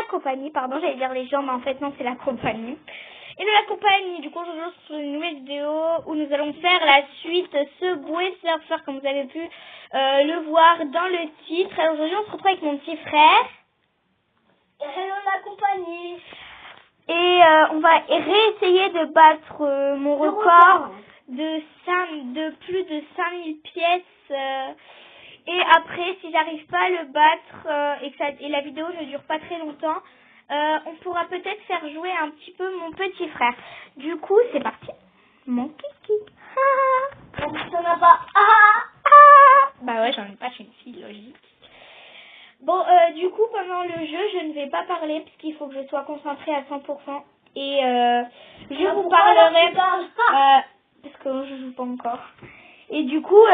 la compagnie, pardon, j'allais dire les gens, mais en fait non, c'est la compagnie. Et de la compagnie, du coup, je vous sur une nouvelle vidéo où nous allons faire la suite Subway Surfer, comme vous avez pu le voir dans le titre. Alors aujourd'hui, on se retrouve avec mon petit frère. Hello la compagnie. Et on va réessayer de battre mon record de plus de 5000 pièces. Et après, si j'arrive pas à le battre et la vidéo ne dure pas très longtemps, on pourra peut-être faire jouer un petit peu mon petit frère. Du coup, c'est parti. Mon kiki. Ça n'a pas. Bah ouais, j'en ai pas, je suis une fille logique. Bon, du coup, pendant le jeu, je ne vais pas parler parce qu'il faut que je sois concentrée à 100%. Et je vous parlerai parce que je joue pas encore. Et du coup,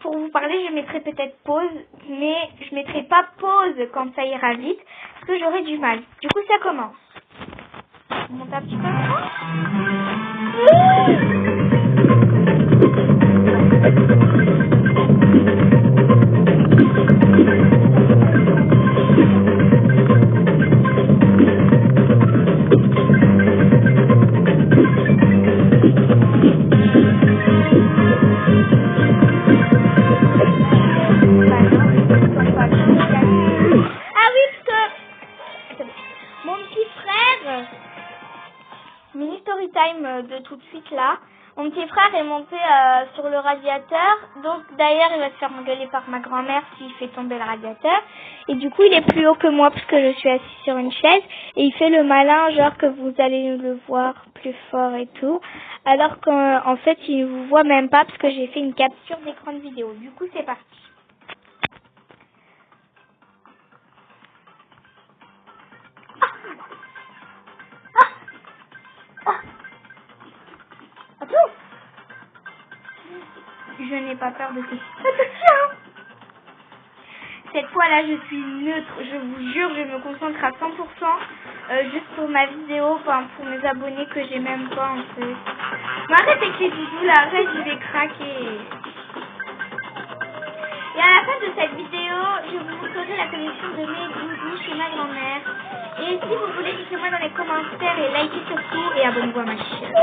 pour vous parler, je mettrai peut-être pause, mais je mettrai pas pause quand ça ira vite, parce que j'aurai du mal. Du coup, ça commence. Je monte un petit peu. Mini story time de tout de suite là. Mon petit frère est monté sur le radiateur. Donc d'ailleurs il va se faire engueuler par ma grand-mère s'il fait tomber le radiateur. Et du coup il est plus haut que moi parce que je suis assise sur une chaise. Et il fait le malin genre que vous allez le voir plus fort et tout. Alors qu'en fait il vous voit même pas parce que j'ai fait une capture d'écran de vidéo. Du coup c'est parti. Je n'ai pas peur de ces... Cette fois-là, je suis neutre. Je vous jure, je me concentre à 100% juste pour ma vidéo, enfin pour mes abonnés que j'ai même pas en fait. Mais arrête avec les doudous là, arrête, je vais craquer. Et à la fin de cette vidéo, je vous montrerai la collection de mes doudous chez ma grand-mère. Et si vous voulez, dites-moi dans les commentaires et likez surtout et abonnez-vous à ma chaîne.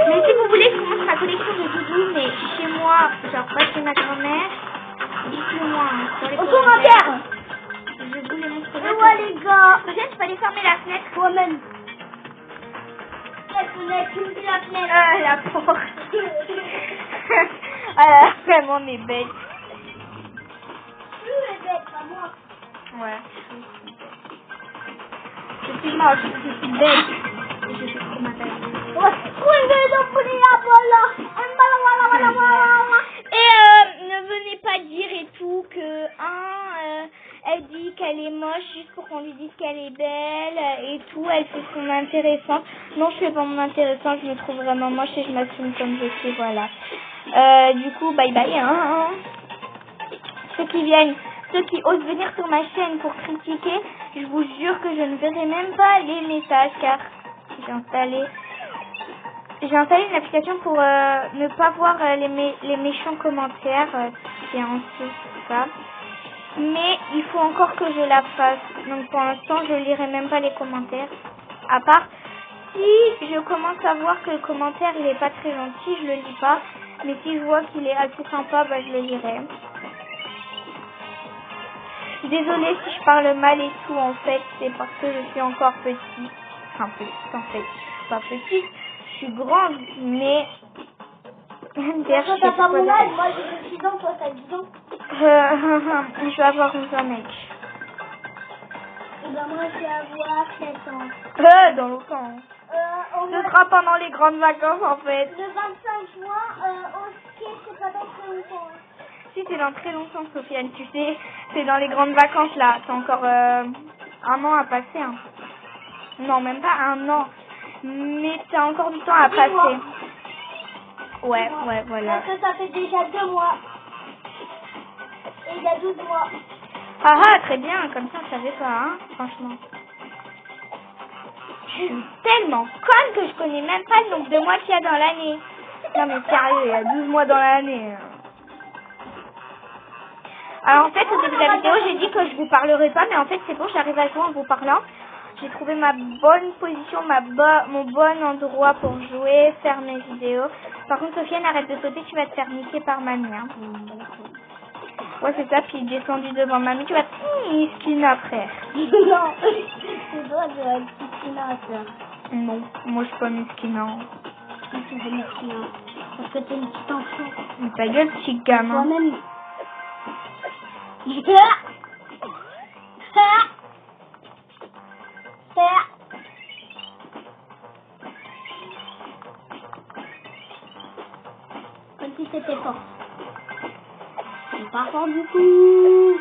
Mais si vous voulez que je vous montre ma collection de doudous, mais chez moi, genre pas chez ma grand-mère, dites-le-moi dans les commentaires. Je vous les montrerai. Ouais les gars. Peut-être tu peux aller fermer la fenêtre. Toi-même. La fenêtre, tu me dis la fenêtre. La porte. Ah, vraiment, on est bête. Tu es bête, pas moi. Ouais. Je suis moche, je suis bête. Je sais trop ma bête. Et ne venez pas dire et tout que elle dit qu'elle est moche juste pour qu'on lui dise qu'elle est belle et tout, elle fait son intéressant. Non, je fais pas mon intéressant, je me trouve vraiment moche et je m'assume comme je suis, voilà. Du coup, bye bye hein. Ceux qui viennent, ceux qui osent venir sur ma chaîne pour critiquer, je vous jure que je ne verrai même pas les messages car j'ai installé une application pour ne pas voir les méchants commentaires qui est en dessous, tout ça. Mais il faut encore que je la fasse. Donc pour l'instant, je lirai même pas les commentaires. À part si je commence à voir que le commentaire il est pas très gentil, je le lis pas. Mais si je vois qu'il est assez sympa, bah je le lirai. Désolée si je parle mal et tout, en fait, c'est parce que je suis encore petite. Enfin, petite, en fait. Je suis pas petite, je suis grande, mais... Toi, t'as pas mon âge, moi j'ai 6 ans, toi t'as 10 ans. Je vais avoir 11 ans, mec. Et ben moi je vais avoir 7 ans. Dans longtemps. On Ce sera pendant les grandes vacances, en fait. Le 25 juin, au ski, c'est pas dans très longtemps. Si, c'est dans très longtemps, Sofiane, tu sais. C'est dans les grandes vacances, là. T'as encore un an à passer, hein. Non, même pas un an. Mais t'as encore du temps à passer. Mois. Ouais, voilà. Parce que ça fait déjà 2 mois. Et il y a 12 mois. Ah, très bien. Comme ça, je savais pas, hein, franchement. Je suis tellement conne que je connais même pas le nombre de mois qu'il y a dans l'année. Non, mais sérieux, il y a 12 mois dans l'année. Alors en fait, au début de la vidéo, j'ai dit que je vous parlerai pas, mais en fait, c'est bon, j'arrive à jouer en vous parlant. J'ai trouvé ma bonne position, mon bon endroit pour jouer, faire mes vidéos. Par contre, Sofiane, arrête de sauter, tu vas te faire niquer par mamie. Hein. Ouais, c'est ça, puis descendu devant mamie, tu vas te miskina, frère. Non, c'est toi de la miskina, ça. Non, moi je suis pas miskina. Si tu es miskina. Parce que t'es une petite enfant. Mais ta gueule, petit gamin. Toi-même. Comme si c'était fort. C'est pas fort du tout.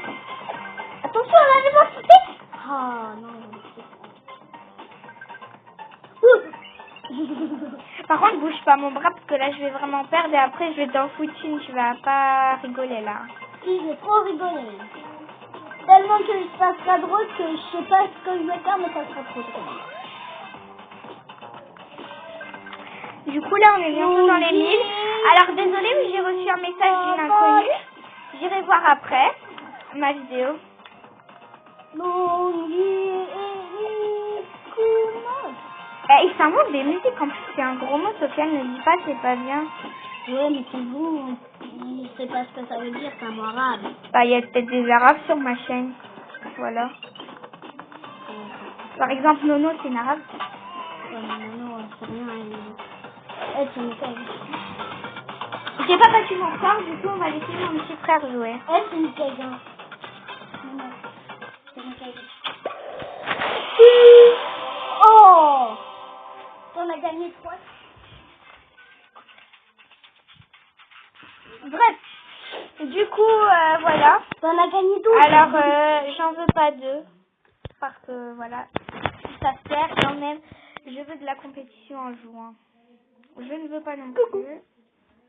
Attention, là, j'ai pas sauté. Ah, non. Par contre, bouge pas mon bras parce que là je vais vraiment perdre et après je vais dans Foutine, tu vas pas rigoler là. Si, je vais trop rigoler. Tellement que ça sera drôle que je sais pas ce que je vais faire, mais ça sera trop drôle. Du coup là on est bientôt dans les 1000. Alors désolé mais j'ai reçu un message d'une inconnue. J'irai voir après ma vidéo. Il s'invente des musiques en plus, c'est un gros mot, Sofiane ne dit pas, c'est pas bien. Ouais, mais c'est vous, je sais pas ce que ça veut dire, c'est un mot arabe. Bah il y a peut-être des arabes sur ma chaîne. Voilà. Par exemple Nono c'est une arabe. Non, c'est rien. Elle, c'est une caille. J'ai pas battu mon corps, du coup on va laisser mon petit frère jouer. Elle, c'est une caille. Non, c'est une caille. Oh! On a gagné 3. Bref, du coup, voilà. On a gagné 12. Alors, j'en veux pas deux. Parce que, voilà, ça sert quand même. Je veux de la compétition en jouant. Je ne veux pas non plus.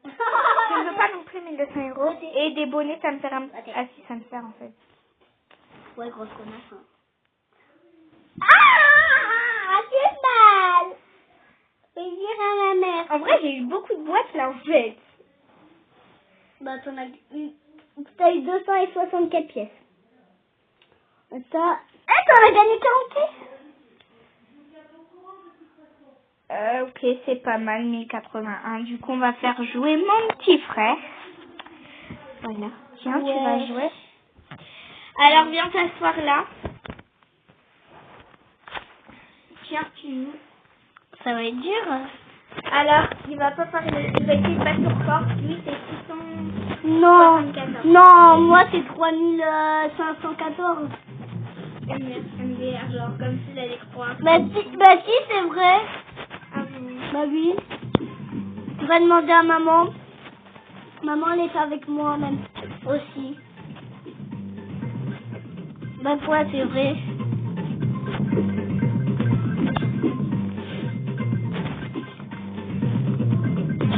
Je ne veux pas non plus 1200 €. Et des bonnets, ça me sert un... Ah si, ça me sert en fait. Ouais, grosse connasse. Hein. Ah, c'est mal. Je vais dire à ma mère. En vrai, j'ai eu beaucoup de boîtes là en fait. Bah, t'as eu 264 pièces. T'en as gagné 40 pièces. Ok, c'est pas mal, 1081. Du coup, on va faire jouer mon petit frère. Voilà. Tiens, tu vas jouer. Alors, viens t'asseoir là. Tiens, tu joues. Ça va être dur. Alors, il va pas parler. Il va essayer de battre ton corps. Lui, c'est 674. Non, moi c'est 3514. MDR, genre comme s'il allait croire. Bah si, c'est vrai. Ah bon. Bah oui. Tu vas demander à maman. Maman, elle est avec moi même aussi. Bah quoi, c'est vrai.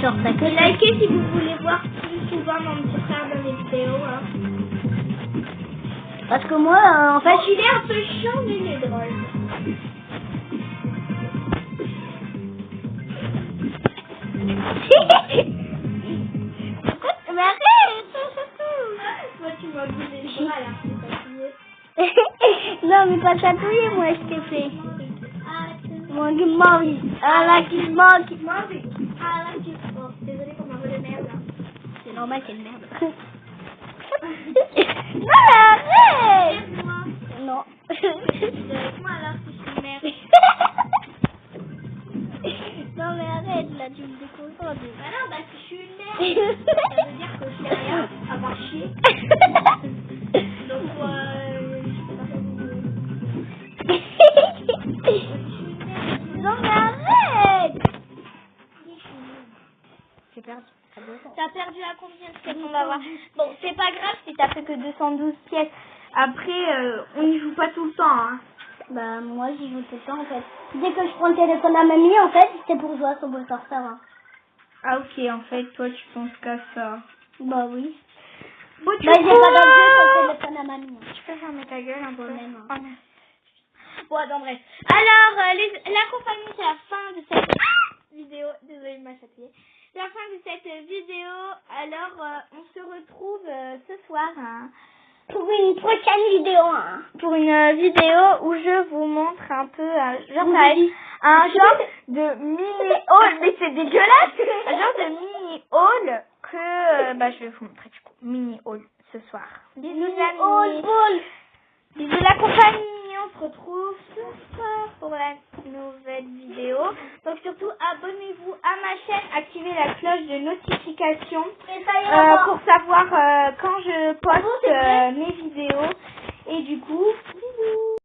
Genre, t'as que Likez si vous voulez voir plus souvent mon petit frère dans les vidéos. Hein. Parce que moi, en fait... Bon, il est un peu chiant, mais il est drôle. Mais arrête. Toi, tu m'as bougé le bras, là. Non, mais pas chatouiller, moi, je t'ai fait. Mon mari. Ah là, qui se moque. Ah, là, tu... Oh, désolée pour ma voix de merde. C'est normal qu'elle merde. Non, mais arrête. Moi. Non. Avec moi, alors, si je suis une merde. Non, mais arrête, là, tu me déconcentres. Ah non, bah, si je suis une merde, ça veut dire que je fais rien à part chier. Donc, je peux pas faire de... Non, mais arrête. J'ai perdu. T'as perdu à combien de pièces on va voir. Bon, c'est pas grave si t'as fait que 212 pièces. Après, on n'y joue pas tout le temps. Hein. Bah, moi, j'y joue tout le temps, en fait. Dès que je prends le téléphone à mamie, en fait, c'est pour jouer à Subway Surfer. Hein. Ah ok, en fait, toi, tu penses qu'à ça. Bah oui. Bon, Bah, j'ai pas d'objet sur le téléphone à mamie. Hein. Tu peux fermer ta gueule un peu. Même, hein. Oh, merci. Bon, attends, bref. Alors, la compagnie, c'est la fin de cette vidéo. Désolée, il m'a chatouillé. La fin de cette vidéo. Alors, on se retrouve ce soir. Hein. pour une prochaine vidéo. Hein. Pour une vidéo où je vous montre un peu un genre de mini haul, mais c'est dégueulasse, un genre de mini haul que je vais vous montrer du coup, mini haul ce soir. Bisous amis, bisous la compagnie, on se retrouve ce soir pour la nouvelle vidéo. Donc surtout abonnez-vous à ma chaîne, activez la cloche de notification pour savoir quand je poste mes vidéos. Et du coup, bisous.